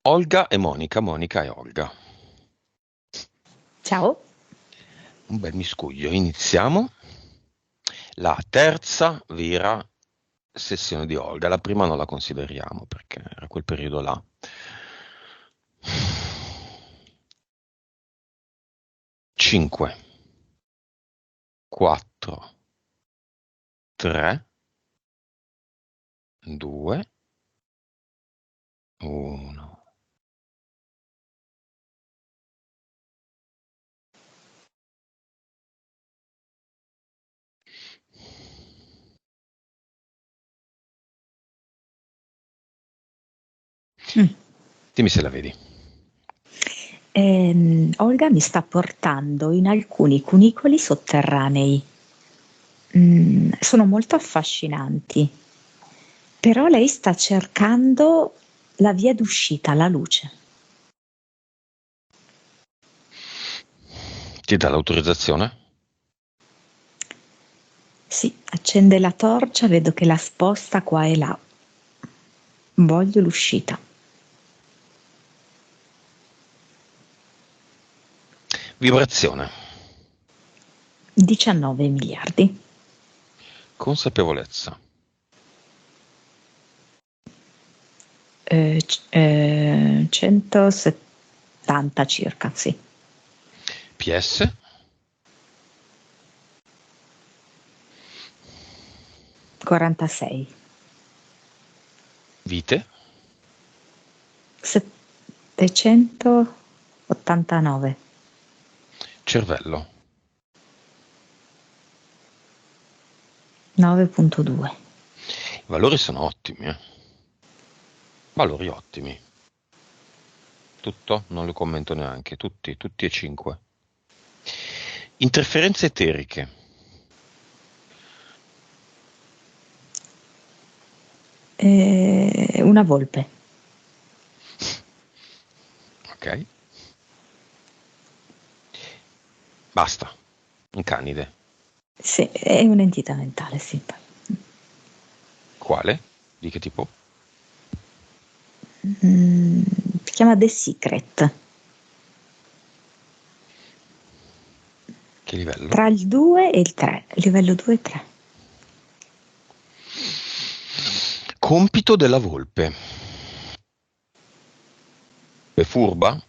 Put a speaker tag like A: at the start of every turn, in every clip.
A: Olga e Monica, Monica e Olga.
B: Ciao.
A: Un bel miscuglio. Iniziamo la terza vera sessione di Olga. La prima non la consideriamo perché era quel periodo là. Cinque, quattro, tre, due, uno. Dimmi se la vedi.
B: Olga mi sta portando in alcuni cunicoli sotterranei. Sono molto affascinanti, però lei sta cercando la via d'uscita, la luce.
A: Ti dà l'autorizzazione?
B: Sì, accende la torcia, vedo che la sposta qua e là. Voglio l'uscita.
A: Vibrazione.
B: 19 miliardi.
A: Consapevolezza.
B: 170 circa, sì.
A: PS.
B: 46.
A: Vite.
B: 789.
A: Cervello.
B: 9.2.
A: I valori sono ottimi, Valori ottimi. Tutto? Non lo commento neanche. Tutti e 5. Interferenze eteriche.
B: Una volpe.
A: Ok. Basta. Un canide.
B: Sì, è un'entità mentale, sì.
A: Quale? Di che tipo?
B: Si chiama The Secret.
A: Che livello?
B: Tra il 2 e il 3, livello 2 e 3.
A: Compito della volpe. È furba?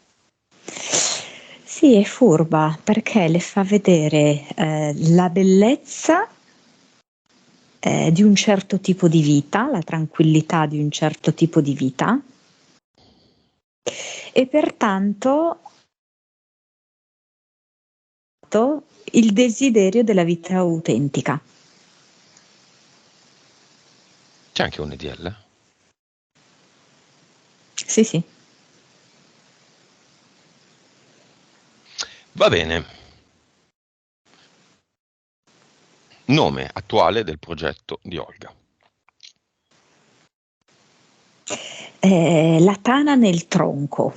B: Sì, è furba perché le fa vedere la bellezza di un certo tipo di vita, la tranquillità di un certo tipo di vita e pertanto il desiderio della vita autentica.
A: C'è anche un EDL?
B: Sì, sì.
A: Va bene. Nome attuale del progetto di Olga.
B: La tana nel tronco.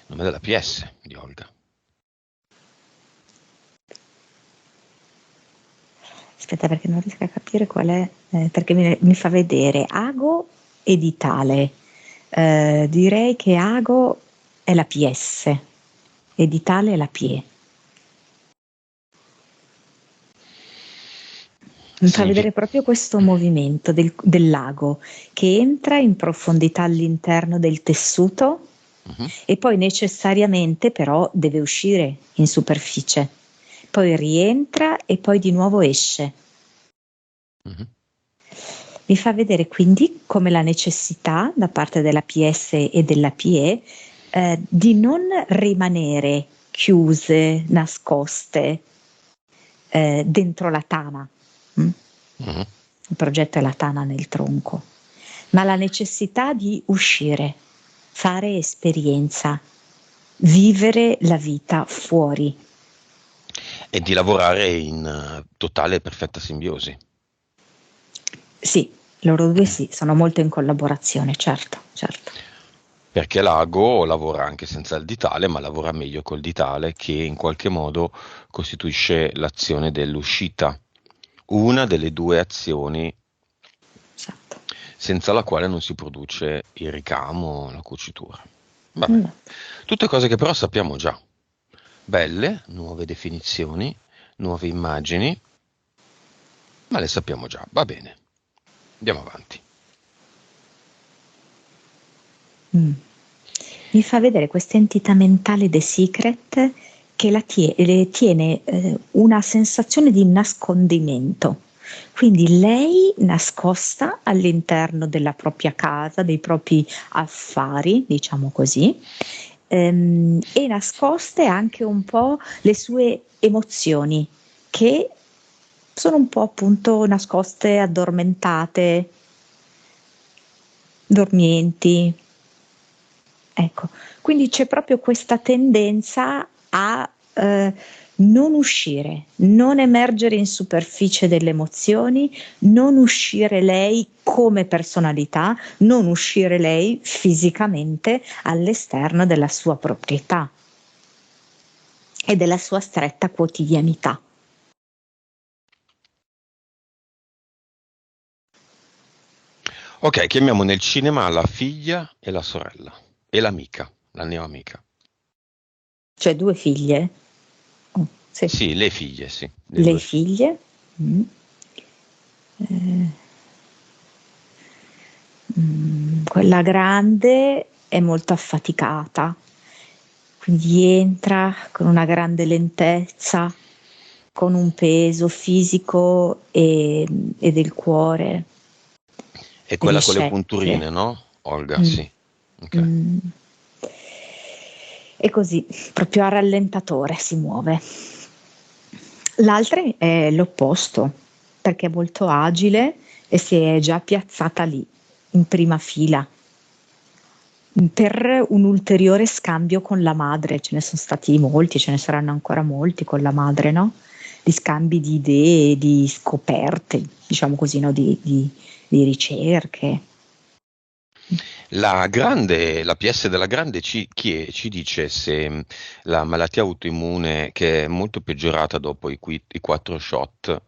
A: Nome della PS di Olga.
B: Aspetta perché non riesco a capire qual è, perché mi fa vedere ago editale. Direi che ago è la PS, editale è la PIE. Mi fa vedere proprio questo movimento del lago che entra in profondità all'interno del tessuto e poi necessariamente però deve uscire in superficie, poi rientra e poi di nuovo esce. Mi fa vedere quindi come la necessità da parte della PS e della PE di non rimanere chiuse, nascoste dentro la tana. Il progetto è la tana nel tronco, ma la necessità di uscire, fare esperienza, vivere la vita fuori.
A: E di lavorare in totale e perfetta simbiosi.
B: Sì, loro due sì, sono molto in collaborazione, certo.
A: Perché l'ago lavora anche senza il ditale, ma lavora meglio col ditale che in qualche modo costituisce l'azione dell'uscita. Una delle due azioni senza la quale non si produce il ricamo, la cucitura. Vabbè, tutte cose che però sappiamo già. Belle, nuove definizioni, nuove immagini, ma le sappiamo già. Va bene, andiamo avanti.
B: Mi fa vedere questa entità mentale The Secret che le tiene una sensazione di nascondimento. Quindi lei nascosta all'interno della propria casa, dei propri affari, diciamo così, e nascoste anche un po' le sue emozioni, che sono un po' appunto nascoste, addormentate, dormienti. Ecco, quindi c'è proprio questa tendenza a non uscire, non emergere in superficie delle emozioni, non uscire lei come personalità, non uscire lei fisicamente all'esterno della sua proprietà e della sua stretta quotidianità.
A: Ok, chiamiamo nel cinema la figlia e la sorella e l'amica, la neoamica.
B: Cioè 2 figlie? Sì.
A: Sì, le figlie, sì, le
B: Le
A: 2 figlie.
B: figlie? Quella grande è molto affaticata, quindi entra con una grande lentezza, con un peso fisico e del cuore,
A: È
B: delle
A: quella con le
B: scettie.
A: punturine, no? Olga,
B: Mm.
A: sì. Ok.
B: Mm. E così, proprio a rallentatore si muove. L'altra è l'opposto, perché è molto agile e si è già piazzata lì, in prima fila, per un ulteriore scambio con la madre. Ce ne sono stati molti, ce ne saranno ancora molti con la madre, no? Di scambi di idee, di scoperte, diciamo così, no? Di ricerche.
A: La PS della grande ci dice se la malattia autoimmune, che è molto peggiorata dopo i 4 shot,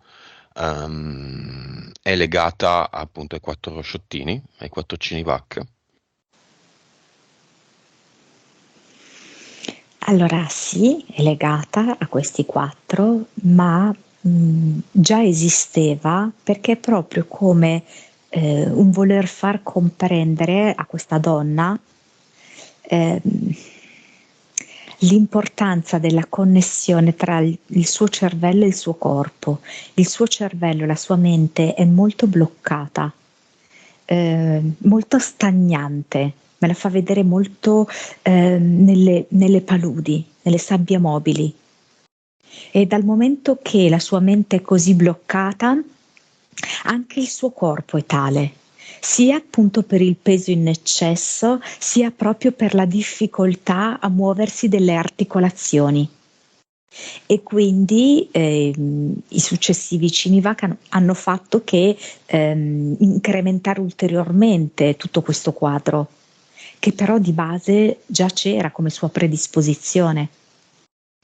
A: è legata appunto ai 4 sciottini, ai 4 Cinivac.
B: Allora sì, è legata a questi 4, ma già esisteva perché è proprio come un voler far comprendere a questa donna ehm, l'importanza della connessione tra il suo cervello e il suo corpo. Il suo cervello, la sua mente è molto bloccata, molto stagnante, me la fa vedere molto nelle paludi, nelle sabbie mobili. E dal momento che la sua mente è così bloccata, anche il suo corpo è tale, sia appunto per il peso in eccesso, sia proprio per la difficoltà a muoversi delle articolazioni. E quindi i successivi Cinivac hanno fatto che incrementare ulteriormente tutto questo quadro, che però di base già c'era come sua predisposizione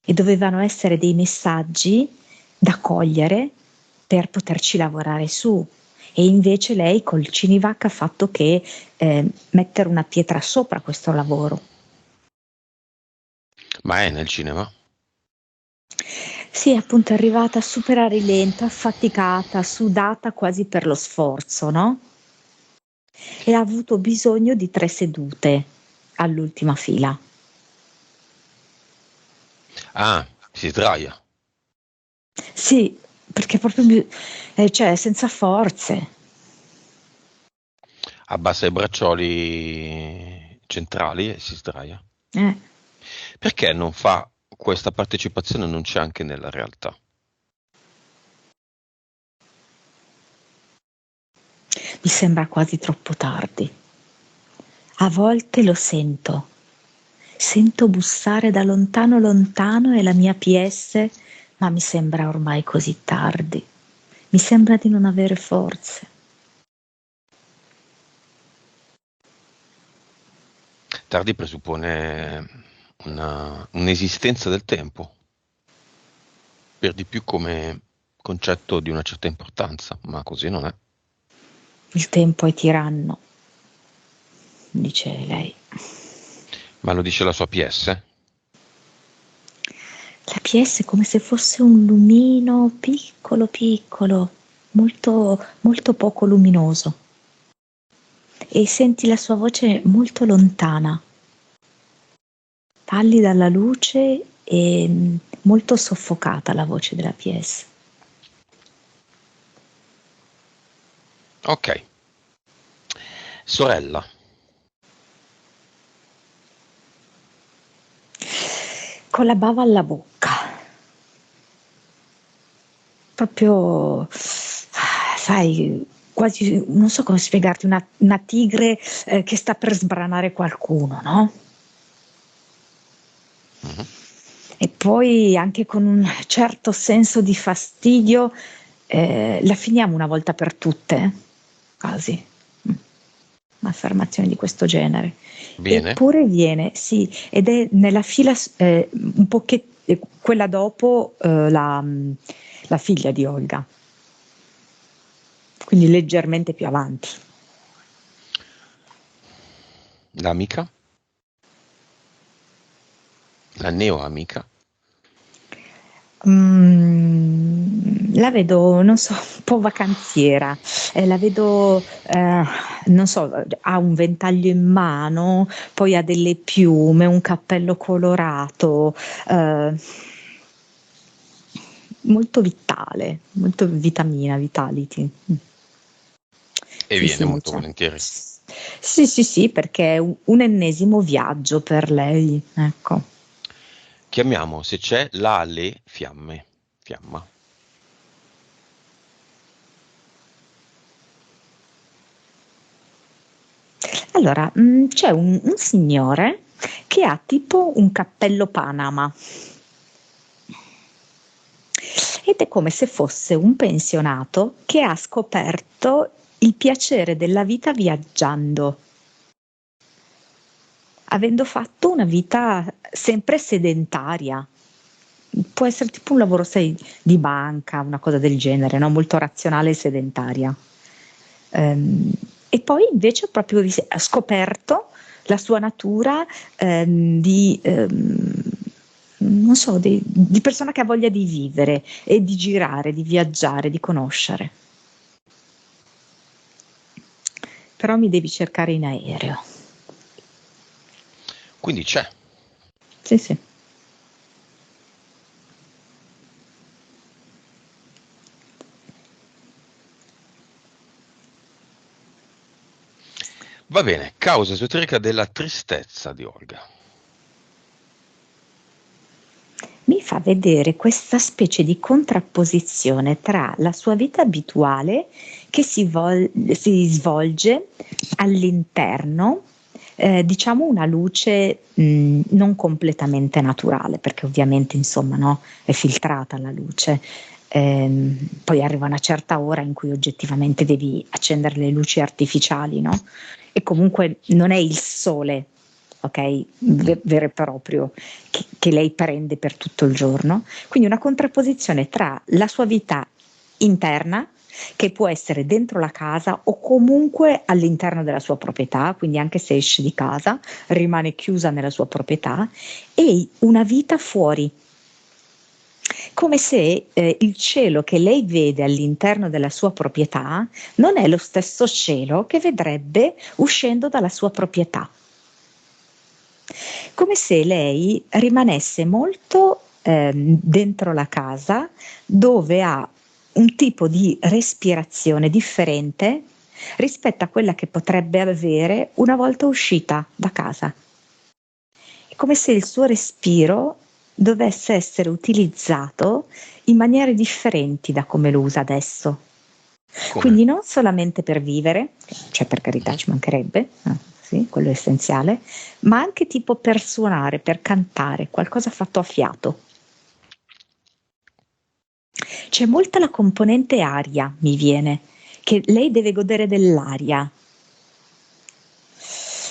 B: e dovevano essere dei messaggi da cogliere per poterci lavorare su. E invece lei col Cinivac ha fatto che mettere una pietra sopra questo lavoro.
A: Ma è nel cinema?
B: Sì, appunto è arrivata super a rilento, affaticata, sudata quasi per lo sforzo, no? E ha avuto bisogno di 3 sedute all'ultima fila.
A: Ah, si sdraia.
B: Sì, perché proprio cioè senza forze.
A: Abbassa i braccioli centrali e si sdraia.
B: Eh.
A: Perché non fa questa partecipazione, non c'è anche nella realtà?
B: Mi sembra quasi troppo tardi. A volte lo sento. Sento bussare da lontano lontano e la mia PS, ma mi sembra ormai così tardi. Mi sembra di non avere forze.
A: Tardi presuppone un'esistenza del tempo, per di più come concetto di una certa importanza, ma così non è.
B: Il tempo è tiranno, dice lei.
A: Ma lo dice la sua PS?
B: La PS è come se fosse un lumino piccolo piccolo, molto, molto poco luminoso. E senti la sua voce molto lontana, pallida alla luce e molto soffocata la voce della PS.
A: Ok. Sorella.
B: Con la bava alla bocca, proprio, sai, quasi, non so come spiegarti, una tigre che sta per sbranare qualcuno, no?
A: Mhm.
B: E poi anche con un certo senso di fastidio, la finiamo una volta per tutte? Quasi. Un'affermazione di questo genere.
A: Bene.
B: Eppure viene, sì, ed è nella fila un pochetto, quella dopo la figlia di Olga, quindi leggermente più avanti.
A: L'amica? La neo-amica?
B: La vedo, non so, un po' vacanziera, la vedo, non so, ha un ventaglio in mano, poi ha delle piume, un cappello colorato, molto vitale, molto vitamina, vitality.
A: E
B: Sì,
A: viene
B: sì,
A: molto
B: diciamo.
A: volentieri.
B: Sì, sì, sì, perché è un ennesimo viaggio per lei, ecco.
A: Chiamiamo, se c'è, la, le, fiamme. Fiamma.
B: Allora, c'è un signore che ha tipo un cappello Panama ed è come se fosse un pensionato che ha scoperto il piacere della vita viaggiando, avendo fatto una vita sempre sedentaria. Può essere tipo un lavoro, sai, di banca, una cosa del genere, no? Molto razionale e sedentaria. Ehm, e poi invece proprio ha scoperto la sua natura non so, di persona che ha voglia di vivere e di girare, di viaggiare, di conoscere. Però mi devi cercare in aereo.
A: Quindi c'è.
B: Sì, sì.
A: Va bene, causa esoterica della tristezza di Olga.
B: Mi fa vedere questa specie di contrapposizione tra la sua vita abituale che si svolge all'interno, diciamo una luce non completamente naturale, perché ovviamente insomma no, è filtrata la luce. Poi arriva una certa ora in cui oggettivamente devi accendere le luci artificiali, no? E comunque non è il sole, ok, vero e proprio, che lei prende per tutto il giorno. Quindi una contrapposizione tra la sua vita interna, che può essere dentro la casa o comunque all'interno della sua proprietà, quindi anche se esce di casa rimane chiusa nella sua proprietà, e una vita fuori. Come se il cielo che lei vede all'interno della sua proprietà non è lo stesso cielo che vedrebbe uscendo dalla sua proprietà. Come se lei rimanesse molto dentro la casa, dove ha un tipo di respirazione differente rispetto a quella che potrebbe avere una volta uscita da casa. È come se il suo respiro dovesse essere utilizzato in maniere differenti da come lo usa adesso.
A: Come?
B: Quindi non solamente per vivere, cioè per carità
A: Mhm.
B: ci mancherebbe, sì, quello è essenziale, ma anche tipo per suonare, per cantare, qualcosa fatto a fiato. C'è molta la componente aria, mi viene, che lei deve godere dell'aria.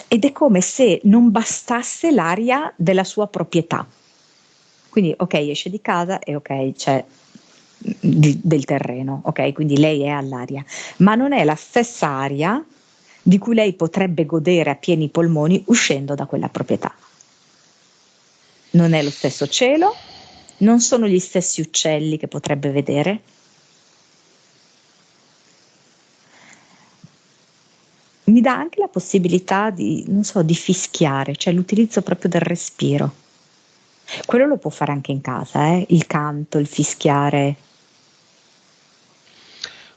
B: Ed è come se non bastasse l'aria della sua proprietà. Quindi, ok, esce di casa e ok, c'è del terreno, ok? Quindi lei è all'aria, ma non è la stessa aria di cui lei potrebbe godere a pieni polmoni uscendo da quella proprietà. Non è lo stesso cielo, non sono gli stessi uccelli che potrebbe vedere. Mi dà anche la possibilità di, non so, di fischiare, cioè l'utilizzo proprio del respiro. Quello lo può fare anche in casa, il canto, il fischiare.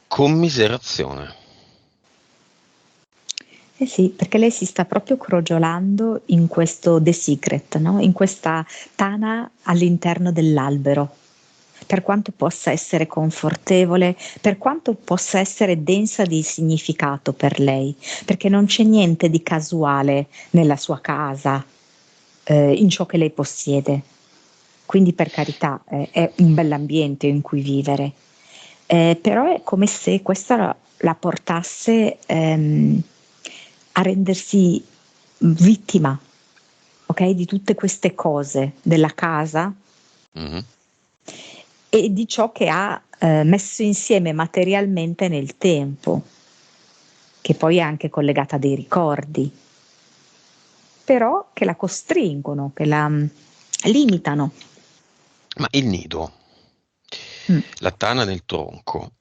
A: Commiserazione.
B: Eh sì, perché lei si sta proprio crogiolando in questo The Secret, no? In questa tana all'interno dell'albero. Per quanto possa essere confortevole, per quanto possa essere densa di significato per lei, perché non c'è niente di casuale nella sua casa, in ciò che lei possiede. Quindi per carità, è un bell'ambiente in cui vivere. Però è come se questa la portasse a rendersi vittima, ok, di tutte queste cose della casa
A: Mhm.
B: e di ciò che ha messo insieme materialmente nel tempo, che poi è anche collegata a dei ricordi, però che la costringono, che la limitano.
A: Ma il nido,
B: Mm,
A: la tana nel tronco,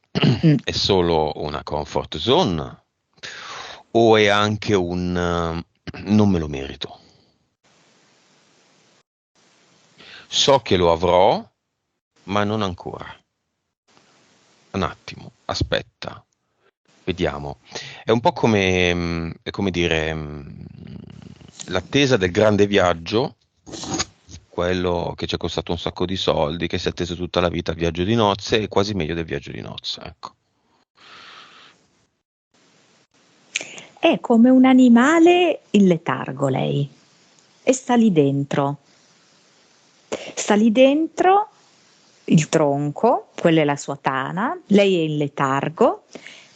B: mm.
A: è solo una comfort zone o è anche un non me lo merito? So che lo avrò, ma non ancora. Un attimo, aspetta, vediamo. È un po' come, è come dire, l'attesa del grande viaggio, quello che ci è costato un sacco di soldi, che si è atteso tutta la vita, il viaggio di nozze, è quasi meglio del viaggio di nozze, ecco.
B: È come un animale in letargo lei e sta lì dentro. Sta lì dentro il tronco, quella è la sua tana, lei è in letargo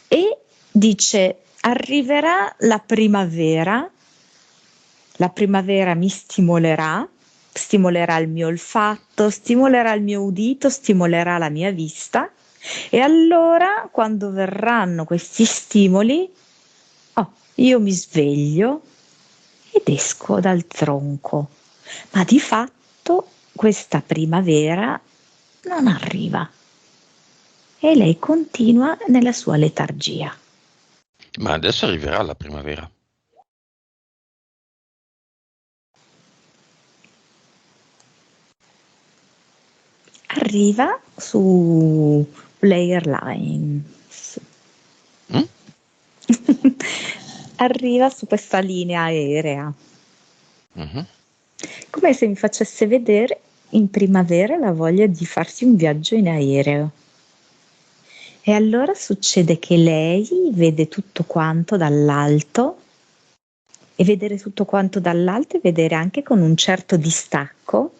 B: e dice arriverà la primavera mi stimolerà, stimolerà il mio olfatto, stimolerà il mio udito, stimolerà la mia vista e allora quando verranno questi stimoli, oh, io mi sveglio ed esco dal tronco, ma di fatto questa primavera non arriva e lei continua nella sua letargia.
A: Ma adesso arriverà la primavera.
B: Arriva su Player Lines.
A: Mm?
B: Arriva su questa linea aerea,
A: Mhm.
B: come se mi facesse vedere in primavera la voglia di farsi un viaggio in aereo. E allora succede che lei vede tutto quanto dall'alto e vedere tutto quanto dall'alto e vedere anche con un certo distacco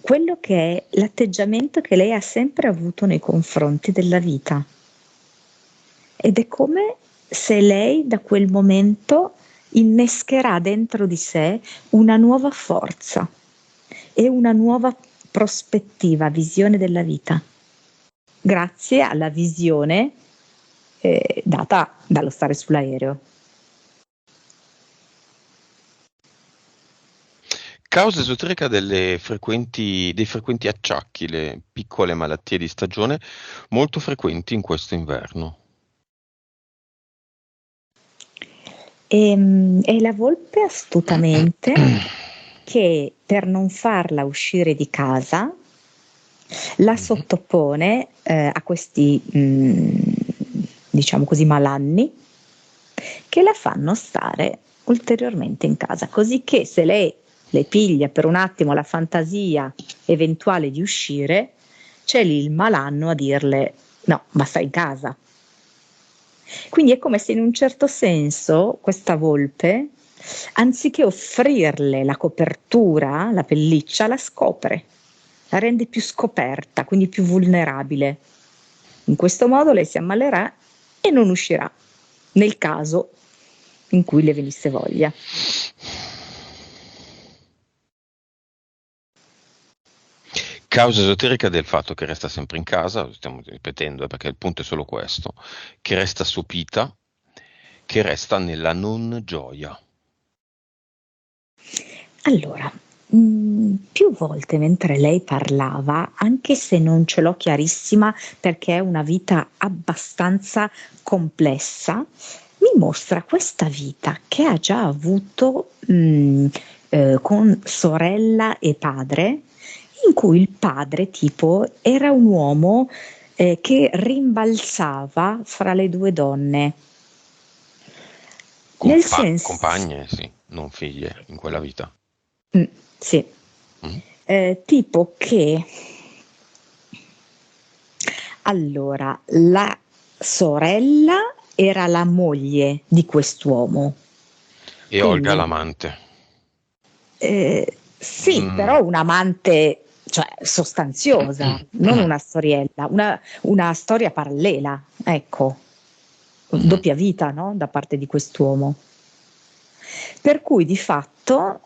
B: quello che è l'atteggiamento che lei ha sempre avuto nei confronti della vita. Ed è come se lei da quel momento innescherà dentro di sé una nuova forza e una nuova prospettiva, visione della vita, grazie alla visione data dallo stare sull'aereo.
A: Causa esoterica dei frequenti acciacchi, le piccole malattie di stagione molto frequenti in questo inverno.
B: E la volpe astutamente che per non farla uscire di casa la
A: Mhm.
B: sottopone a questi, diciamo così, malanni che la fanno stare ulteriormente in casa, così che se lei le piglia per un attimo la fantasia eventuale di uscire, c'è lì il malanno a dirle no, ma stai in casa. Quindi è come se in un certo senso questa volpe, anziché offrirle la copertura, la pelliccia, la scopre, la rende più scoperta, quindi più vulnerabile. In questo modo lei si ammalerà e non uscirà, nel caso in cui le venisse voglia.
A: causa esoterica del fatto che resta sempre in casa, stiamo ripetendo perché il punto è solo questo, che resta sopita, che resta nella non gioia.
B: Allora, più volte mentre lei parlava, anche se non ce l'ho chiarissima perché è una vita abbastanza complessa, mi mostra questa vita che ha già avuto con sorella e padre, in cui il padre tipo era un uomo che rimbalzava fra le due donne. Nel senso,
A: Compagne, sì, non figlie in quella vita.
B: sì,
A: Mm?
B: tipo che allora la sorella era la moglie di quest'uomo,
A: E Olga
B: quindi
A: l'amante.
B: sì,
A: Mm.
B: però un'amante, cioè sostanziosa, non una storiella, una storia parallela, ecco,
A: Mhm.
B: doppia vita, no? Da parte di quest'uomo. Per cui di fatto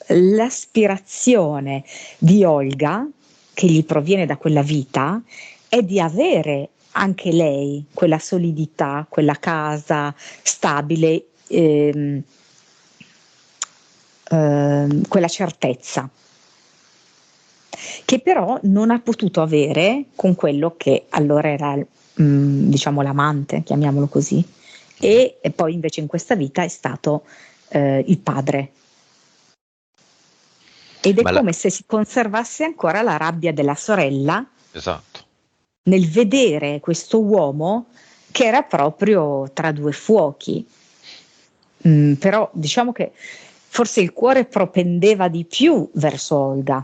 B: l'aspirazione di Olga, che gli proviene da quella vita, è di avere anche lei quella solidità, quella casa stabile, quella certezza, che però non ha potuto avere con quello che allora era, diciamo, l'amante, chiamiamolo così, e poi invece in questa vita è stato il padre. Ed è
A: Ma la-
B: come se si conservasse ancora la rabbia della sorella
A: esatto.
B: nel vedere questo uomo che era proprio tra due fuochi. Però diciamo che forse il cuore propendeva di più verso Olga,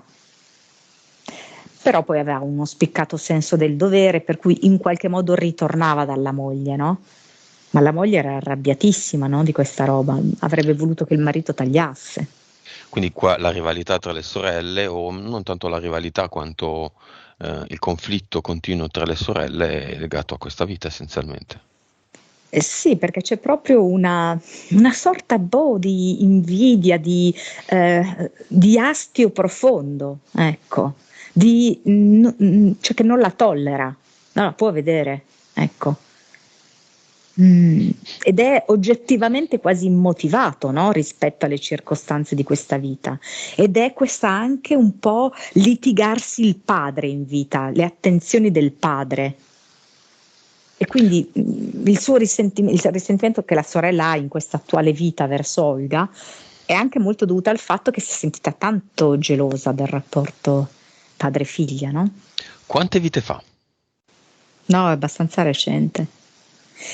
B: però poi aveva uno spiccato senso del dovere, per cui in qualche modo ritornava dalla moglie, no? Ma la moglie era arrabbiatissima, no, di questa roba, avrebbe voluto che il marito tagliasse.
A: Quindi qua la rivalità tra le sorelle, o non tanto la rivalità quanto il conflitto continuo tra le sorelle è legato a questa vita essenzialmente.
B: Sì, perché c'è proprio una sorta di invidia, di astio profondo, ecco, cioè che non la tollera, non la può vedere, ecco. Ed è oggettivamente quasi immotivato, no, rispetto alle circostanze di questa vita. Ed è questa anche un po' litigarsi il padre in vita, le attenzioni del padre. E quindi il risentimento che la sorella ha in questa attuale vita verso Olga è anche molto dovuto al fatto che si è sentita tanto gelosa del rapporto padre-figlia, no?
A: Quante vite fa?
B: No, è abbastanza recente.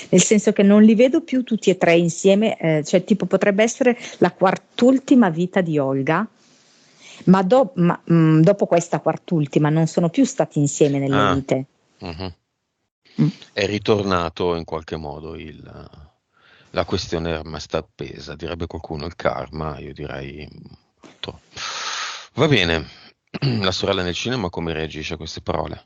B: Nel senso che non li vedo più tutti e tre insieme, cioè tipo potrebbe essere la quart'ultima vita di Olga, ma dopo questa quart'ultima non sono più stati insieme nelle
A: Ah,
B: vite.
A: mhm.
B: Mm.
A: È ritornato in qualche modo la questione era rimasta appesa, direbbe qualcuno il karma, io direi brutto. Va bene, la sorella nel cinema come reagisce a queste parole?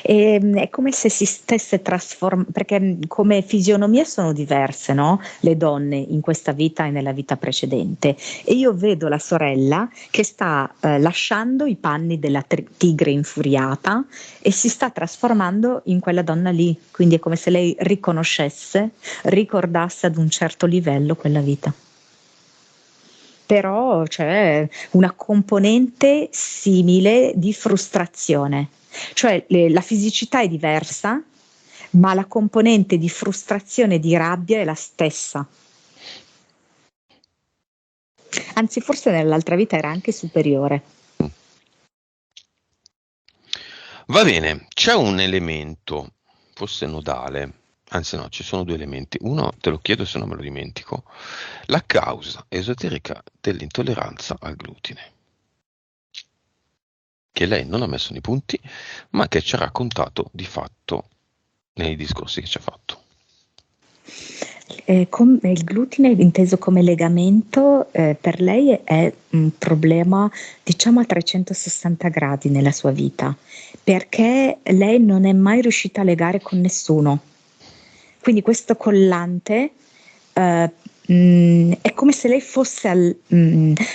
B: È come se si stesse trasformando, perché come fisionomia sono diverse, no? Le donne in questa vita e nella vita precedente. E io vedo la sorella che sta lasciando i panni della tigre infuriata e si sta trasformando in quella donna lì. Quindi è come se lei riconoscesse, ricordasse ad un certo livello quella vita. Però c'è una componente simile di frustrazione, cioè la fisicità è diversa, ma la componente di frustrazione e di rabbia è la stessa. Anzi, forse nell'altra vita era anche superiore.
A: Va bene, c'è un elemento, forse nodale, anzi no, ci sono due elementi. Uno, te lo chiedo se non me lo dimentico, la causa esoterica dell'intolleranza al glutine, che lei non ha messo nei punti, ma che ci ha raccontato di fatto nei discorsi che ci ha fatto.
B: Il glutine inteso come legamento per lei è un problema diciamo a 360 gradi nella sua vita, perché lei non è mai riuscita a legare con nessuno. Quindi questo collante è come se lei fosse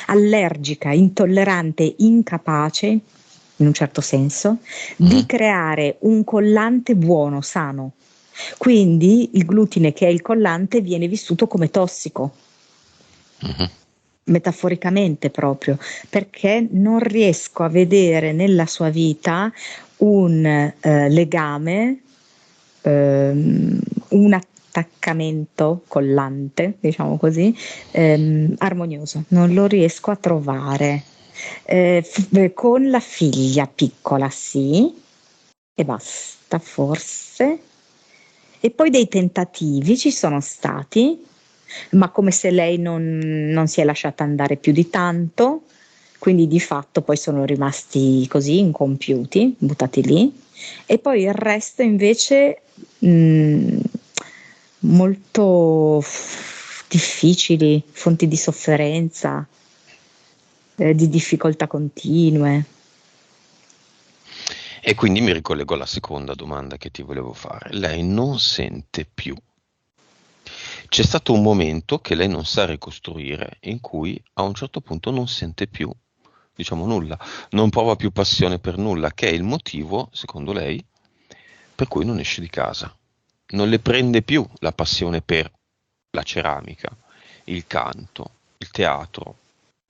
B: allergica, intollerante, incapace, in un certo senso, di creare un collante buono, sano. Quindi il glutine, che è il collante, viene vissuto come tossico, metaforicamente proprio, perché non riesco a vedere nella sua vita un legame, un attaccamento collante, diciamo così, armonioso. Non lo riesco a trovare. Con la figlia piccola sì, e basta forse. E poi dei tentativi ci sono stati, ma come se lei non si è lasciata andare più di tanto, quindi di fatto poi sono rimasti così incompiuti, buttati lì. E poi il resto invece molto difficili, fonti di sofferenza, di difficoltà continue.
A: E quindi mi ricollego alla seconda domanda che ti volevo fare. Lei non sente più. C'è stato un momento che lei non sa ricostruire, in cui a un certo punto non sente più, diciamo, nulla, non prova più passione per nulla, che è il motivo, secondo lei, per cui non esce di casa. Non le prende più la passione per la ceramica, il canto, il teatro,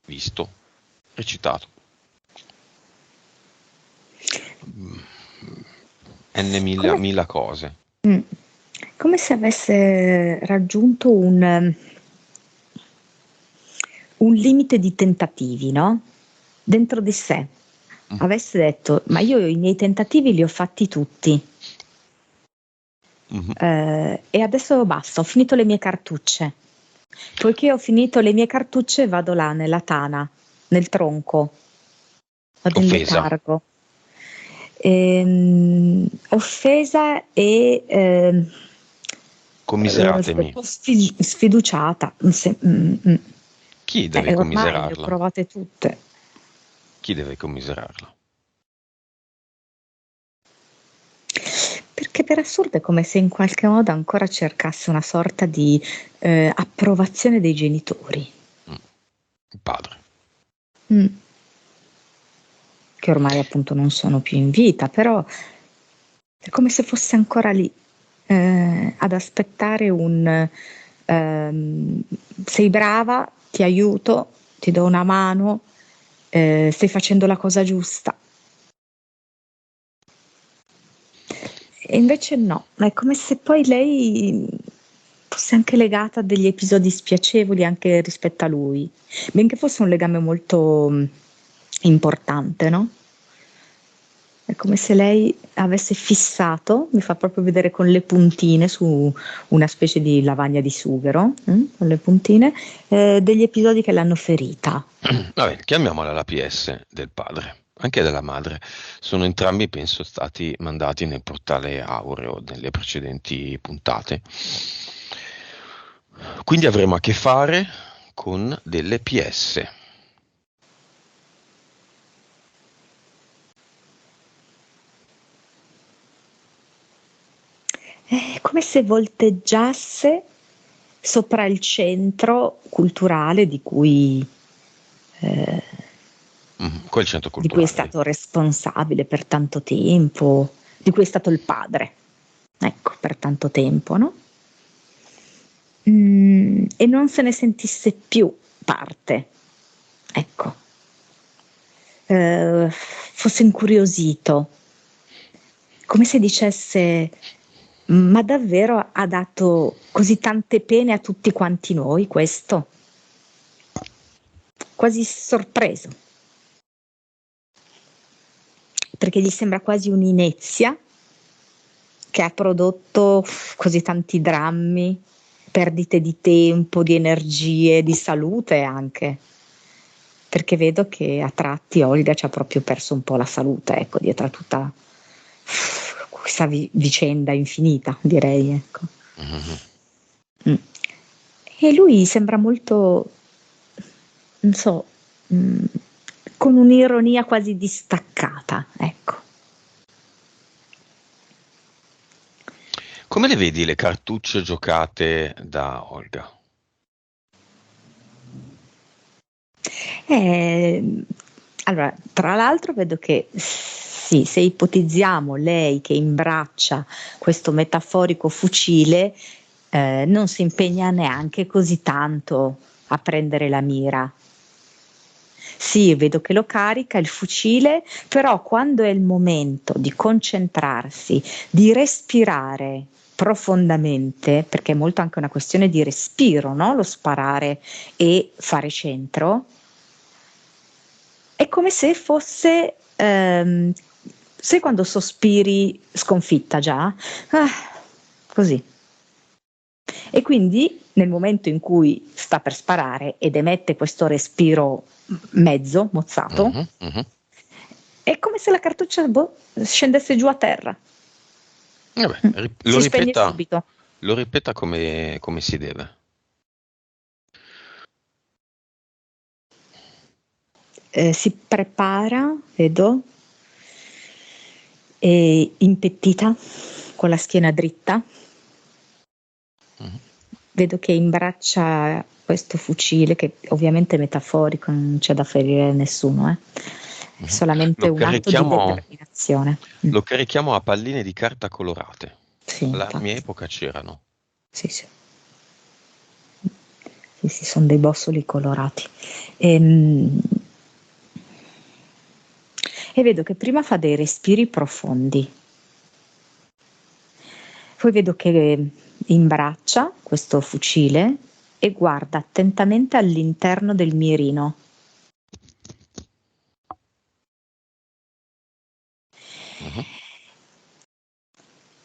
A: visto, recitato. N mila,
B: Come,
A: mila cose.
B: mm, come se avesse raggiunto un limite di tentativi, no? Dentro di sé. Avesse detto, ma io i miei tentativi li ho fatti tutti.
A: Mhm.
B: E adesso basta, ho finito le mie cartucce. Poiché ho finito le mie cartucce, vado là nella tana, nel tronco, vado in
A: Offesa,
B: letargo. Offesa e
A: commiseratemi.
B: sfiduciata.
A: Chi deve
B: Ormai le ho
A: commiserarla?
B: provate tutte.
A: Chi deve commiserarla?
B: Perché per assurdo è come se in qualche modo ancora cercasse una sorta di approvazione dei genitori.
A: Il padre.
B: Mm. Che ormai appunto non sono più in vita, però è come se fosse ancora lì ad aspettare ehm, sei brava, ti aiuto, ti do una mano, stai facendo la cosa giusta. E invece no, è come se poi lei fosse anche legata a degli episodi spiacevoli anche rispetto a lui, benché fosse un legame molto importante, no? È come se lei avesse fissato, mi fa proprio vedere con le puntine su una specie di lavagna di sughero, con le puntine, degli episodi che l'hanno ferita.
A: Vabbè, chiamiamola la PS del padre, anche della madre. Sono entrambi, penso, stati mandati nel portale aureo nelle precedenti puntate. Quindi avremo a che fare con delle PS.
B: È come se volteggiasse sopra il centro culturale eh,
A: Quel centro
B: di cui è
A: culturale lì.
B: stato responsabile per tanto tempo, di cui è stato il padre, ecco, per tanto tempo, no? E non se ne sentisse più parte, ecco, fosse incuriosito, come se dicesse, ma davvero ha dato così tante pene a tutti quanti noi questo? Quasi sorpreso, perché gli sembra quasi un'inezia che ha prodotto così tanti drammi, perdite di tempo, di energie, di salute anche. Perché vedo che a tratti Olga ci ha proprio perso un po' la salute, ecco, dietro a tutta questa vicenda infinita, direi, ecco.
A: Mhm.
B: Mm. E lui sembra molto, non so, con un'ironia quasi distaccata, ecco.
A: Come le vedi le cartucce giocate da Olga?
B: Eh, allora, tra l'altro vedo che sì, se ipotizziamo lei che imbraccia questo metaforico fucile, non si impegna neanche così tanto a prendere la mira. Sì, vedo che lo carica il fucile, però quando è il momento di concentrarsi, di respirare profondamente, perché è molto anche una questione di respiro, no? Lo sparare e fare centro, è come se fosse, sai quando sospiri sconfitta già? Ah, così. E quindi nel momento in cui sta per sparare ed emette questo respiro mezzo, mozzato,
A: Mhm, mhm.
B: è come se la cartuccia scendesse giù a terra.
A: Vabbè,
B: Mm. Si spegne subito.
A: lo ripeta come si deve.
B: Si prepara, vedo, impettita, con la schiena dritta.
A: Mhm.
B: Vedo che imbraccia questo fucile, che ovviamente è metaforico, non c'è da ferire nessuno, è
A: Mhm.
B: solamente
A: Lo
B: un atto di
A: carichiamo,
B: determinazione.
A: lo carichiamo a palline di carta colorate.
B: Sì,
A: Alla mia
B: infatti.
A: epoca c'erano.
B: Sì, sì. Sì, sì, sono dei bossoli colorati. Ehm, E vedo che prima fa dei respiri profondi, poi vedo che imbraccia questo fucile e guarda attentamente all'interno del mirino.
A: Mhm.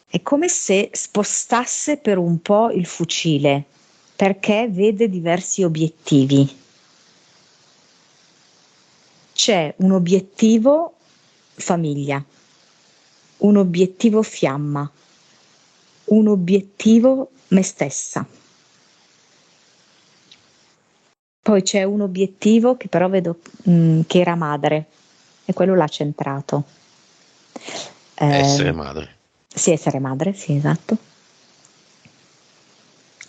B: È come se spostasse per un po' il fucile, perché vede diversi obiettivi. C'è un obiettivo famiglia, un obiettivo fiamma, un obiettivo me stessa. Poi c'è un obiettivo che però vedo che era madre e quello l'ha centrato.
A: Essere
B: Eh,
A: madre.
B: sì, essere madre, sì, esatto.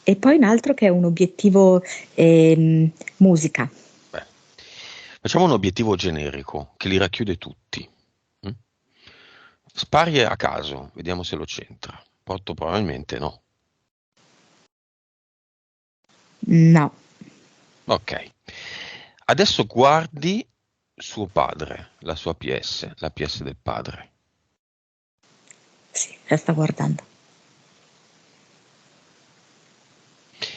B: E poi un altro che è un obiettivo musica.
A: Beh, facciamo un obiettivo generico che li racchiude tutti. Mm? Spari a caso, vediamo se lo c'entra. Molto probabilmente no.
B: No,
A: Ok. Adesso guardi suo padre, la sua PS, la PS del padre.
B: sì, la sta guardando.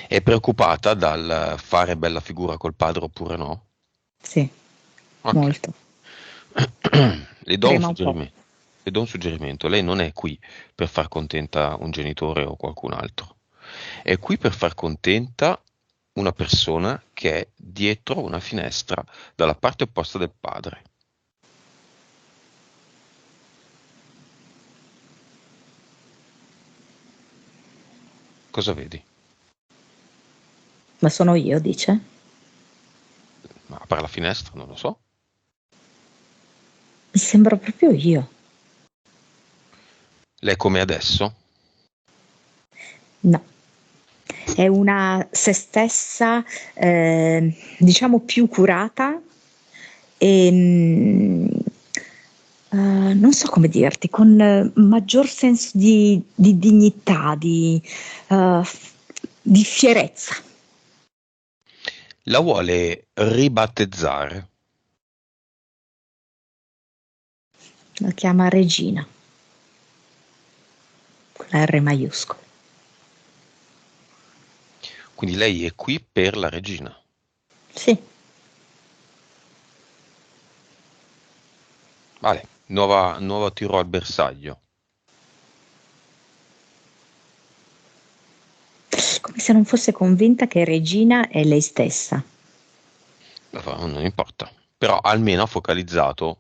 A: È preoccupata dal fare bella figura col padre oppure no?
B: Sì,
A: Ok.
B: molto.
A: Le do un
B: Trema un po'.
A: suggerimento. Le do un suggerimento. Lei non è qui per far contenta un genitore o qualcun altro. È qui per far contenta una persona che è dietro una finestra dalla parte opposta del padre. Cosa vedi?
B: Ma sono io, dice?
A: Ma apre la finestra? Non lo so.
B: Mi sembra proprio io.
A: Lei è come adesso?
B: No. È una se stessa, diciamo più curata e non so come dirti, con maggior senso di dignità, eh, di fierezza.
A: La vuole ribattezzare?
B: La chiama Regina, con la R maiuscola.
A: Quindi lei è qui per la regina.
B: Sì,
A: Vale, nuovo tiro al bersaglio.
B: come se non fosse convinta che Regina è lei stessa.
A: Non importa. Però almeno ha focalizzato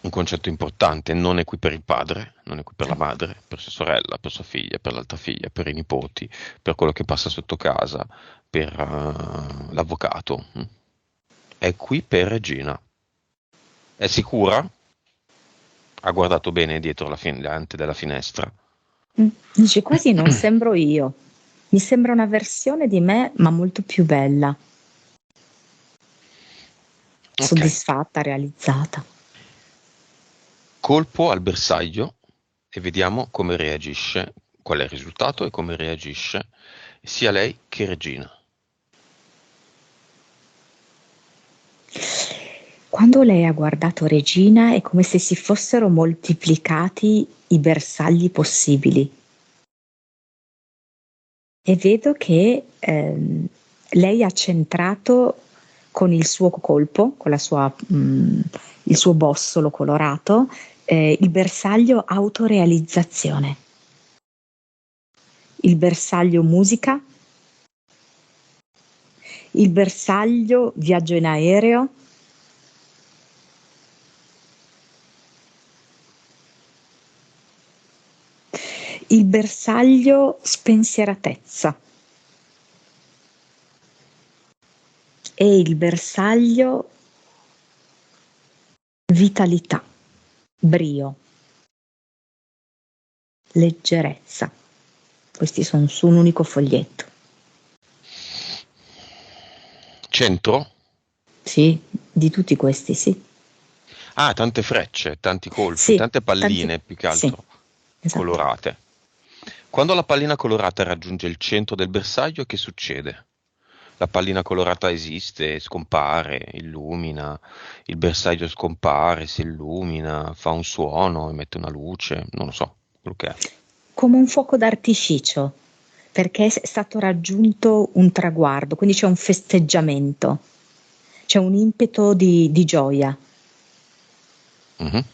A: un concetto importante. Non è qui per il padre, non è qui per la madre, per sua sorella, per sua figlia, per l'altra figlia, per i nipoti, per quello che passa sotto casa, per l'avvocato. È qui per Regina. È sicura? Ha guardato bene dietro l'ante della finestra.
B: Dice quasi non sembro io. Mi sembra una versione di me, ma molto più bella.
A: Ok,
B: soddisfatta, realizzata.
A: colpo al bersaglio e vediamo come reagisce, qual è il risultato e come reagisce sia lei che Regina.
B: Quando lei ha guardato Regina è come se si fossero moltiplicati i bersagli possibili e vedo che lei ha centrato con il suo colpo, con il suo bossolo colorato, il bersaglio autorealizzazione, il bersaglio musica, il bersaglio viaggio in aereo, il bersaglio spensieratezza e il bersaglio vitalità, brio, leggerezza. Questi sono su un unico foglietto.
A: Centro?
B: Sì, di tutti questi, sì.
A: Ah, tante frecce, tanti colpi,
B: Sì,
A: tante
B: tanti.
A: palline più che
B: Sì,
A: altro
B: esatto.
A: colorate. Quando la pallina colorata raggiunge il centro del bersaglio, che succede? La pallina colorata esiste, scompare, illumina, il bersaglio scompare, si illumina, fa un suono, emette una luce, non lo so, quello che è.
B: Come un fuoco d'artificio, perché è stato raggiunto un traguardo, quindi c'è un festeggiamento, c'è un impeto di gioia.
A: Mhm.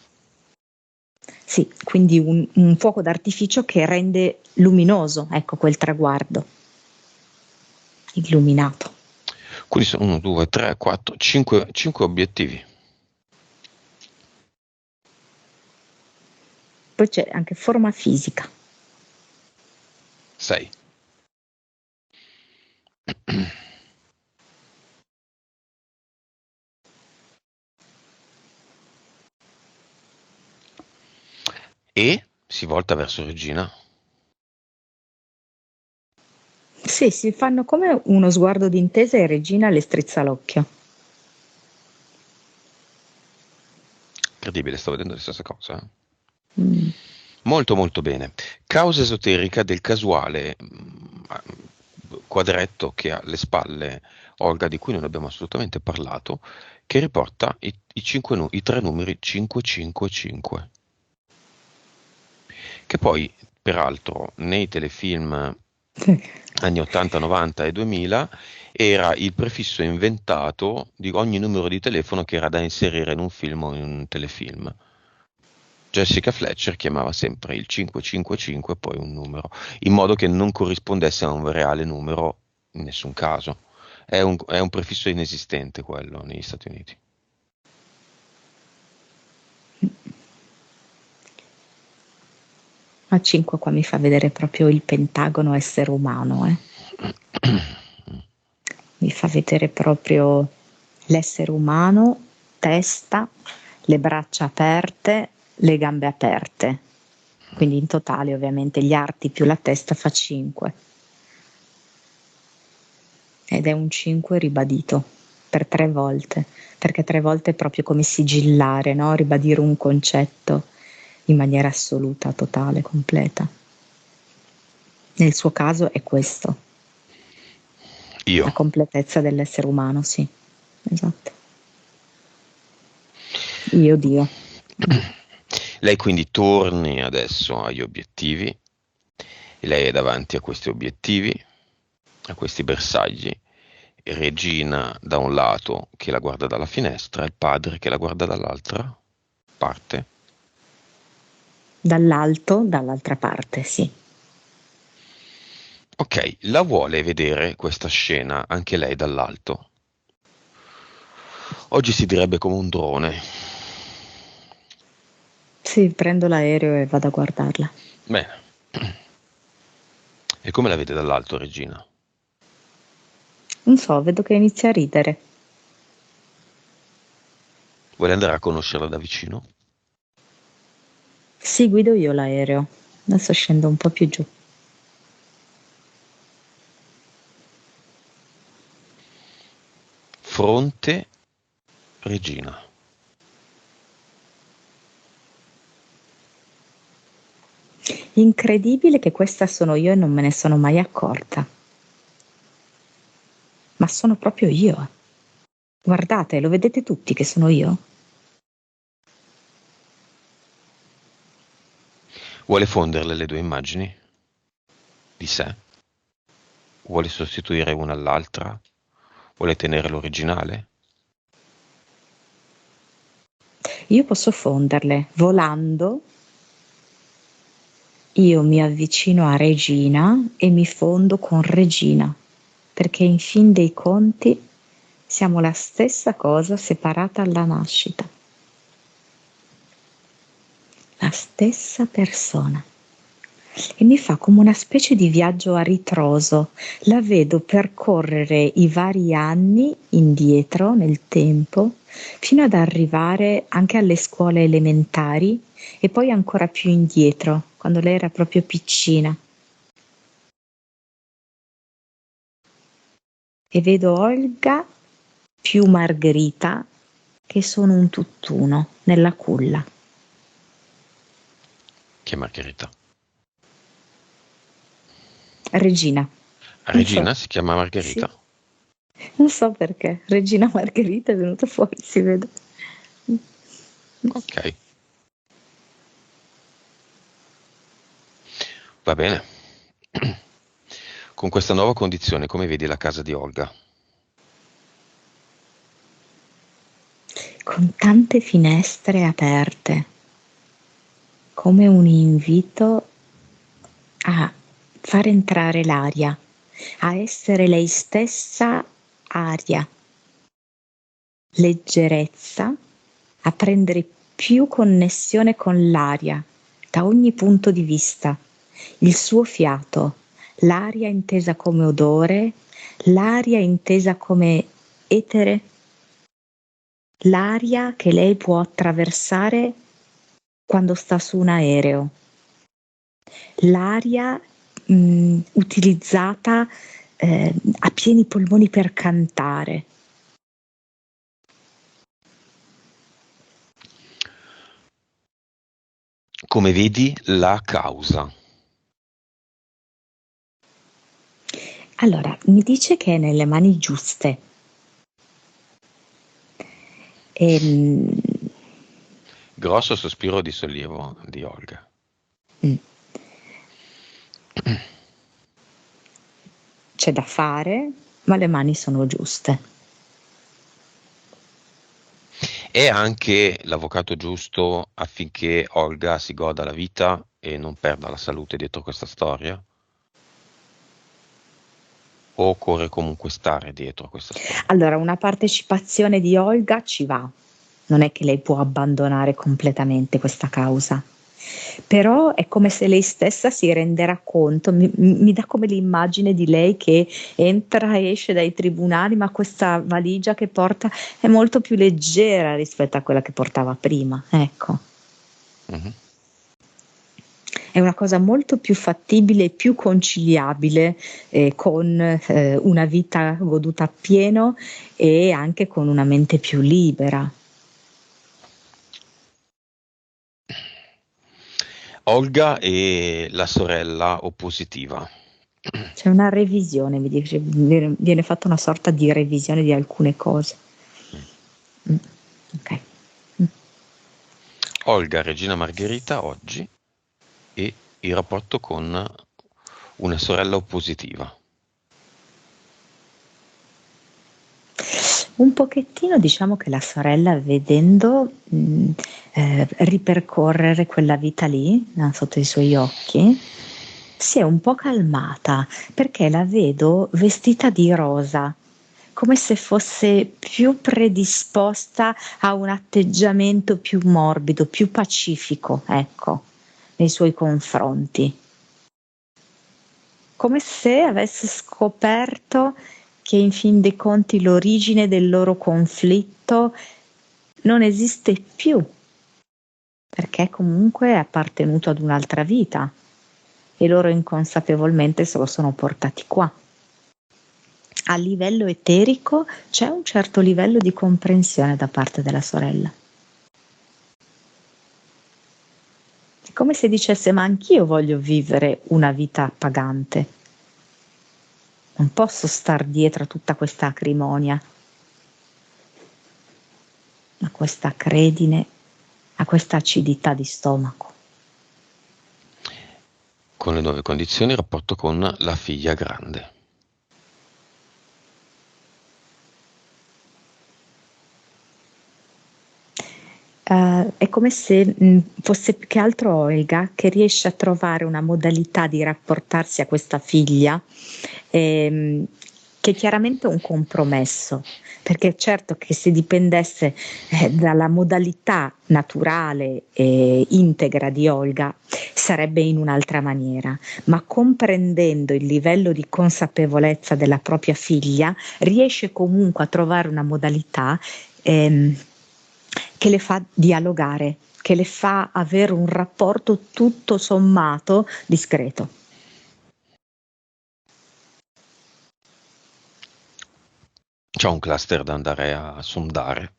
B: Sì, quindi un fuoco d'artificio che rende luminoso, ecco, quel traguardo, illuminato.
A: Quindi sono 1, 2, 3, 4, 5, 5 obiettivi.
B: Poi c'è anche forma fisica.
A: 6. E si volta verso Regina.
B: Sì, si fanno come uno sguardo d'intesa e Regina le strizza l'occhio.
A: Incredibile, sto vedendo le stesse cose.
B: Mm.
A: Molto molto bene. Causa esoterica del casuale quadretto che ha alle spalle Olga, di cui non abbiamo assolutamente parlato, che riporta i tre numeri 555, che poi peraltro nei telefilm anni 80, 90 e 2000 era il prefisso inventato di ogni numero di telefono che era da inserire in un film o in un telefilm. Jessica Fletcher chiamava sempre il 555 e poi un numero, in modo che non corrispondesse a un reale numero in nessun caso. È un prefisso inesistente quello negli Stati Uniti.
B: A 5 qua mi fa vedere proprio il pentagono essere umano, eh. Mi fa vedere proprio l'essere umano, testa, le braccia aperte, le gambe aperte. Quindi in totale ovviamente gli arti più la testa fa 5. Ed è un 5 ribadito per 3 volte, perché 3 volte è proprio come sigillare, no? Ribadire un concetto in maniera assoluta, totale, completa. Nel suo caso è questo, la
A: Io.
B: completezza dell'essere umano, sì, esatto. Io Dio.
A: Lei quindi torni adesso agli obiettivi, e lei è davanti a questi obiettivi, a questi bersagli, Regina da un lato che la guarda dalla finestra, il padre che la guarda dall'altra parte.
B: Dall'alto, dall'altra parte, sì.
A: Ok, la vuole vedere questa scena anche lei dall'alto. Oggi si direbbe come un drone.
B: Sì, prendo l'aereo e vado a guardarla.
A: Bene. E come la vede dall'alto Regina?
B: Non so, vedo che inizia a ridere.
A: Vuole andare a conoscerla da vicino?
B: Sì, guido io l'aereo. Adesso scendo un po' più giù.
A: Fronte Regina.
B: Incredibile che questa sono io e non me ne sono mai accorta. Ma sono proprio io. Guardate, lo vedete tutti che sono io?
A: Vuole fonderle le due immagini di sé? Vuole sostituire una all'altra? Vuole tenere l'originale?
B: Io posso fonderle volando. Io mi avvicino a Regina e mi fondo con Regina, perché in fin dei conti siamo la stessa cosa separata alla nascita. La stessa persona. E mi fa come una specie di viaggio a ritroso. La vedo percorrere i vari anni indietro nel tempo, fino ad arrivare anche alle scuole elementari e poi ancora più indietro, quando lei era proprio piccina. E vedo Olga più Margherita che sono un tutt'uno nella culla.
A: Che Margherita?
B: Regina. Non so.
A: Regina si chiama Margherita?
B: Sì. Non so perché. Regina Margherita è venuta fuori, si vede.
A: Ok. Va bene. Con questa nuova condizione, come vedi la casa di Olga?
B: Con tante finestre aperte, come un invito a far entrare l'aria, a essere lei stessa aria, leggerezza, a prendere più connessione con l'aria da ogni punto di vista, il suo fiato, l'aria intesa come odore, l'aria intesa come etere, l'aria che lei può attraversare quando sta su un aereo, l'aria utilizzata a pieni polmoni per cantare.
A: Come vedi la causa?
B: Allora, mi dice che è nelle mani giuste. Ehm,
A: Grosso sospiro di sollievo di Olga.
B: mm, C'è da fare, ma le mani sono giuste.
A: È anche l'avvocato giusto affinché Olga si goda la vita e non perda la salute dietro questa storia? O occorre comunque stare dietro questa storia?
B: Allora, una partecipazione di Olga ci va, non è che lei può abbandonare completamente questa causa, però è come se lei stessa si renderà conto, mi dà come l'immagine di lei che entra e esce dai tribunali, ma questa valigia che porta è molto più leggera rispetto a quella che portava prima, ecco.
A: Mhm.
B: È una cosa molto più fattibile e più conciliabile con una vita goduta appieno e anche con una mente più libera.
A: Olga e la sorella oppositiva.
B: C'è una revisione, mi dice, viene fatta una sorta di revisione di alcune cose. Mm, ok. Mm.
A: Olga, Regina Margherita oggi e il rapporto con una sorella oppositiva.
B: Un pochettino diciamo che la sorella vedendo ripercorrere quella vita lì sotto i suoi occhi si è un po' calmata perché la vedo vestita di rosa, come se fosse più predisposta a un atteggiamento più morbido, più pacifico, ecco, nei suoi confronti. Come se avesse scoperto che in fin dei conti l'origine del loro conflitto non esiste più, perché comunque è appartenuto ad un'altra vita e loro inconsapevolmente se lo sono portati qua. A livello eterico c'è un certo livello di comprensione da parte della sorella. È come se dicesse: ma anch'io voglio vivere una vita appagante. Non posso star dietro a tutta questa acrimonia, a questa acredine, a questa acidità di stomaco.
A: Con le nuove condizioni, il rapporto con la figlia grande.
B: È come se fosse più che altro Olga che riesce a trovare una modalità di rapportarsi a questa figlia che chiaramente è un compromesso, perché certo che se dipendesse dalla modalità naturale e integra di Olga sarebbe in un'altra maniera, ma comprendendo il livello di consapevolezza della propria figlia riesce comunque a trovare una modalità che le fa dialogare, che le fa avere un rapporto tutto sommato discreto.
A: C'è un cluster da andare a sondare.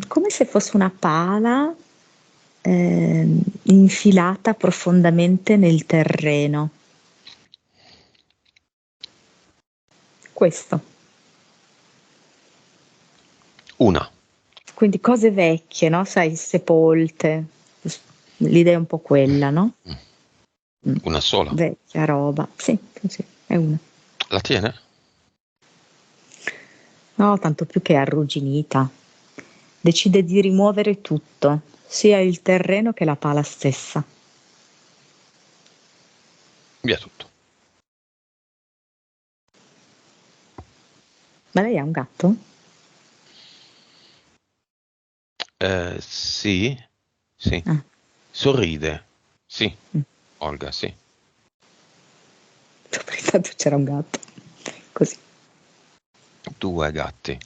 B: Come se fosse una pala infilata profondamente nel terreno. Questo.
A: Una.
B: Quindi cose vecchie, no? Sai, sepolte. L'idea è un po' quella, no?
A: Una sola.
B: Vecchia roba. Sì, sì, è una.
A: La tiene?
B: No, tanto più che è arrugginita. Decide di rimuovere tutto, sia il terreno che la pala stessa.
A: Via tutto.
B: Ma lei ha un gatto?
A: Sì, sì.
B: Ah,
A: Sorride. Sì.
B: mm.
A: Olga, sì.
B: Sto pensando c'era un gatto. Così.
A: 2 gatti.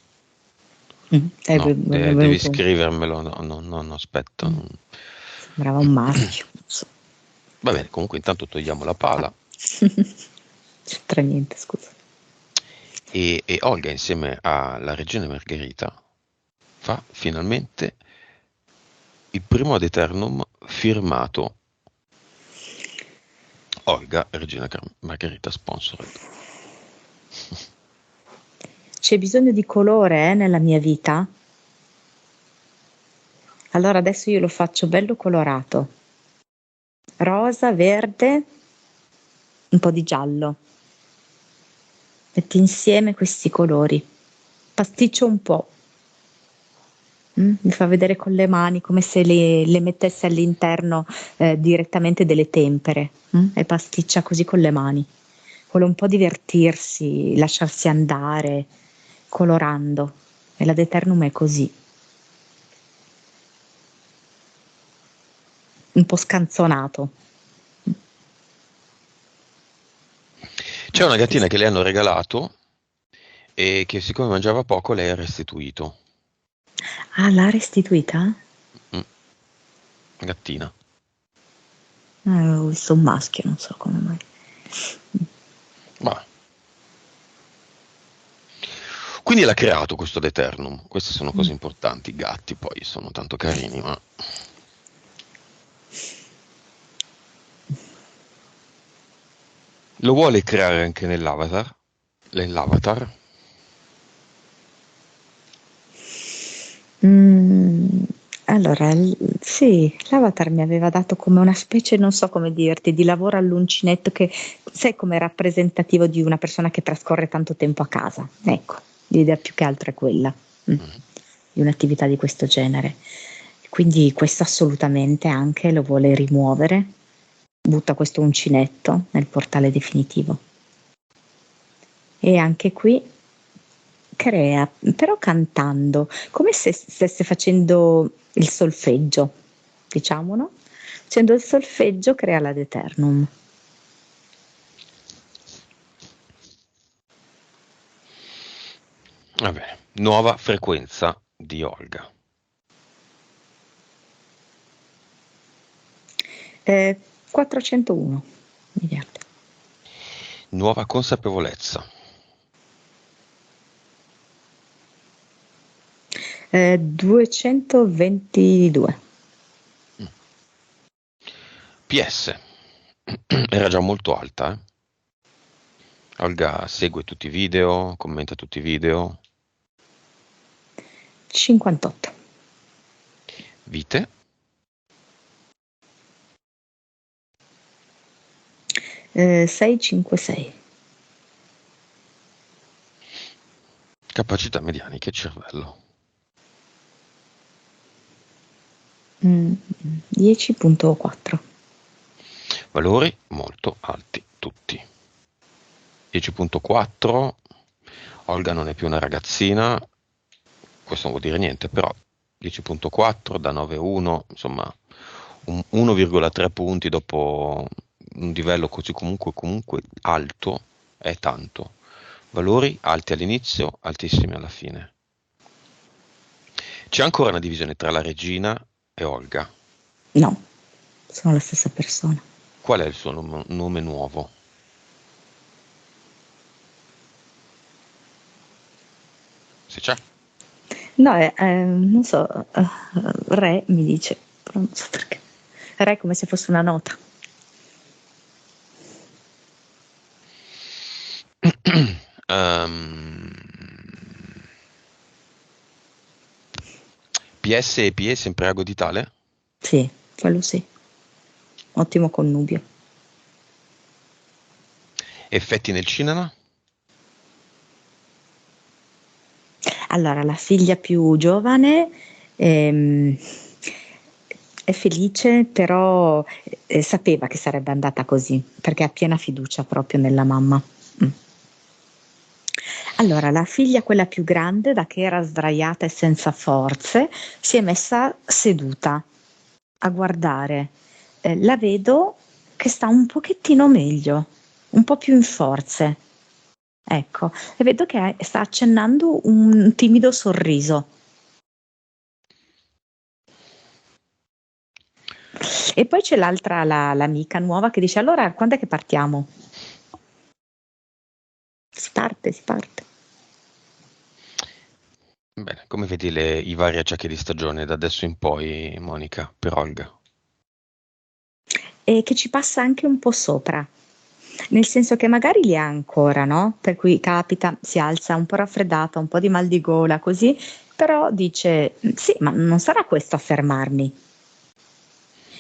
B: È
A: No, devi
B: venuto
A: scrivermelo. No, aspetta.
B: mm, sembrava un maschio. Non so.
A: Va bene, comunque intanto togliamo la pala.
B: C'entra niente, scusa.
A: E Olga insieme alla regina Margherita fa finalmente il primo ad eternum firmato Olga Regina Margherita Sponsored.
B: C'è bisogno di colore nella mia vita? Allora adesso io lo faccio bello colorato. Rosa, verde, un po' di giallo. Metti insieme questi colori. Pasticcio un po'. Mi fa vedere con le mani come se le mettesse all'interno direttamente delle tempere e pasticcia così con le mani. Vuole un po' divertirsi, lasciarsi andare, colorando. E l'ad eternum è così, un po' scanzonato.
A: C'è una gattina che le hanno regalato e che siccome mangiava poco lei ha restituito.
B: Ah, l'ha restituita?
A: Mm, gattina.
B: Avevo visto un maschio, non so come mai.
A: Vabbè. Quindi l'ha creato questo Deternum. Queste sono cose importanti. I gatti poi sono tanto carini, ma lo vuole creare anche nell'avatar? Nell'avatar?
B: Mm, allora, sì, l'avatar mi aveva dato come una specie, non so come dirti, di lavoro all'uncinetto che sai come rappresentativo di una persona che trascorre tanto tempo a casa. Ecco, l'idea più che altro è quella, di un'attività di questo genere. Quindi questo assolutamente anche lo vuole rimuovere, butta questo uncinetto nel portale definitivo. E anche qui crea, però cantando, come se stesse facendo il solfeggio, diciamo, no? Facendo il solfeggio crea l'ad eternum.
A: Va bene. Nuova frequenza di Olga.
B: 401 miliardi.
A: Nuova consapevolezza.
B: 222.
A: PS. Era già molto alta, eh? Olga segue tutti i video, commenta tutti i video.
B: 58.
A: Vite.
B: 656.
A: Capacità medianiche cervello.
B: 10.4.
A: Valori molto alti tutti. 10.4. Olga non è più una ragazzina, questo non vuol dire niente, però 10.4 da 9.1, insomma 1,3 punti dopo un livello così comunque alto è tanto. Valori alti all'inizio, altissimi alla fine. C'è ancora una divisione tra la regina e Olga?
B: No, sono la stessa persona.
A: Qual è il suo nome nuovo? Se c'è.
B: No, non so, re mi dice, però non so perché. Re è come se fosse una nota.
A: PS e PE sempre ago di tale?
B: Sì, quello sì. Ottimo connubio.
A: Effetti nel cinema?
B: Allora, la figlia più giovane è felice, però sapeva che sarebbe andata così, perché ha piena fiducia proprio nella mamma. Allora, la figlia, quella più grande, da che era sdraiata e senza forze, si è messa seduta a guardare. La vedo che sta un pochettino meglio, un po' più in forze. Ecco, e vedo che sta accennando un timido sorriso. E poi c'è l'altra, l'amica nuova che dice: allora, quando è che partiamo? Si parte, si parte.
A: Bene, come vedi i vari acciacchi di stagione da adesso in poi, Monica, per Olga?
B: E che ci passa anche un po' sopra. Nel senso che magari li ha ancora, no? Per cui capita, si alza un po' raffreddata, un po' di mal di gola, così, però dice: sì, ma non sarà questo a fermarmi.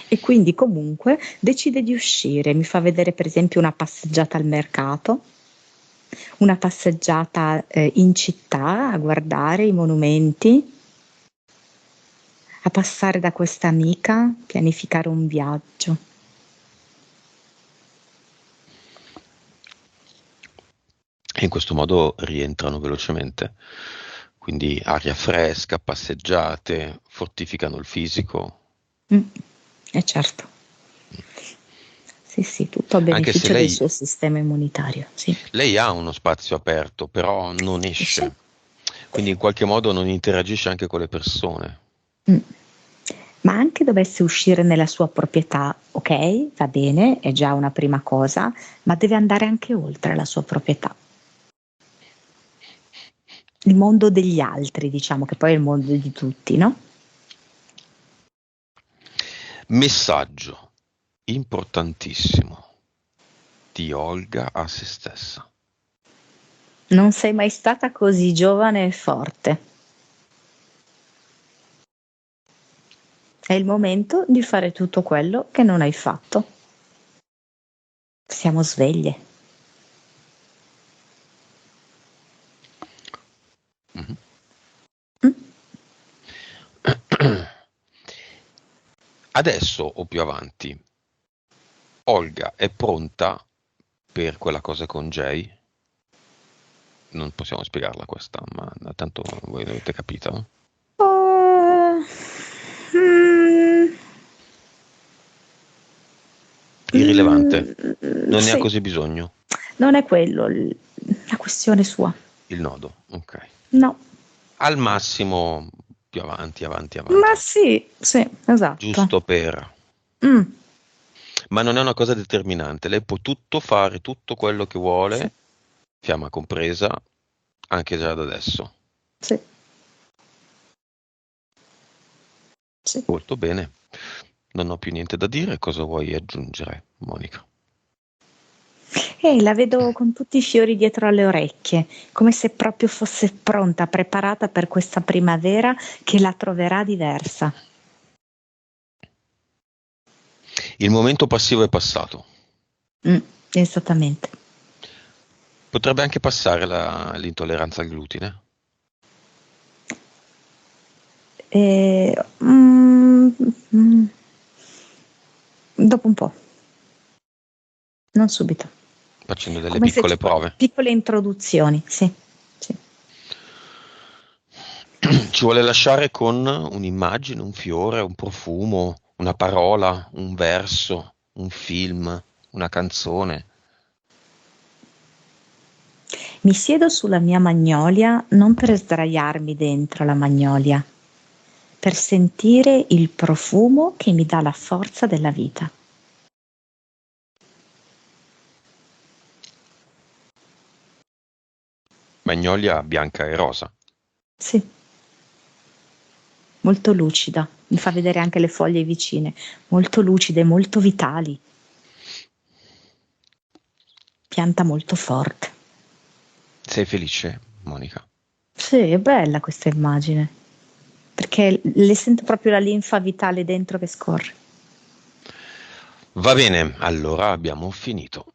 B: E quindi comunque decide di uscire, mi fa vedere per esempio una passeggiata al mercato, una passeggiata in città a guardare i monumenti, a passare da questa amica, pianificare un viaggio.
A: E in questo modo rientrano velocemente. Quindi aria fresca, passeggiate, fortificano il fisico.
B: Certo. Sì, sì, tutto a
A: Anche se
B: beneficio del
A: lei,
B: suo sistema immunitario, sì.
A: lei ha uno spazio aperto, però non
B: Sì.
A: esce. Quindi in qualche modo non interagisce anche con le persone.
B: Mm. Ma anche dovesse uscire nella sua proprietà, ok, va bene, è già una prima cosa, ma deve andare anche oltre la sua proprietà. Il mondo degli altri, diciamo, che poi è il mondo di tutti, no?
A: Messaggio importantissimo di Olga a se stessa.
B: Non sei mai stata così giovane e forte. È il momento di fare tutto quello che non hai fatto. Siamo sveglie.
A: Mhm.
B: Mm?
A: Adesso o più avanti, Olga è pronta per quella cosa con Jay? Non possiamo spiegarla questa, ma tanto voi l'avete capito.
B: Oh, mm,
A: Irrilevante, non ne ha
B: sì,
A: così bisogno.
B: non è quello la questione sua.
A: Il nodo, ok.
B: No,
A: Al massimo più avanti,
B: ma
A: avanti.
B: sì, sì, esatto.
A: Giusto per...
B: Mm.
A: ma non è una cosa determinante. Lei può tutto fare, tutto quello che
B: Sì,
A: vuole, fiamma compresa, anche già da adesso.
B: sì, sì.
A: Molto bene. Non ho più niente da dire. Cosa vuoi aggiungere, Monica?
B: E la vedo con tutti i fiori dietro alle orecchie, come se proprio fosse pronta, preparata per questa primavera che la troverà diversa.
A: Il momento passivo è passato.
B: Mm, esattamente.
A: Potrebbe anche passare l'intolleranza al glutine.
B: E, mm, mm, dopo un po', non subito.
A: Facendo delle
B: Come se
A: piccole
B: ci fossero
A: prove.
B: piccole introduzioni, sì, sì.
A: Ci vuole lasciare con un'immagine, un fiore, un profumo, una parola, un verso, un film, una canzone.
B: Mi siedo sulla mia magnolia non per sdraiarmi dentro la magnolia, per sentire il profumo che mi dà la forza della vita.
A: Magnolia bianca e rosa.
B: Sì, molto lucida, mi fa vedere anche le foglie vicine, molto lucide, molto vitali, pianta molto forte.
A: Sei felice, Monica?
B: Sì, è bella questa immagine, perché le sento proprio la linfa vitale dentro che scorre.
A: Va bene, allora abbiamo finito.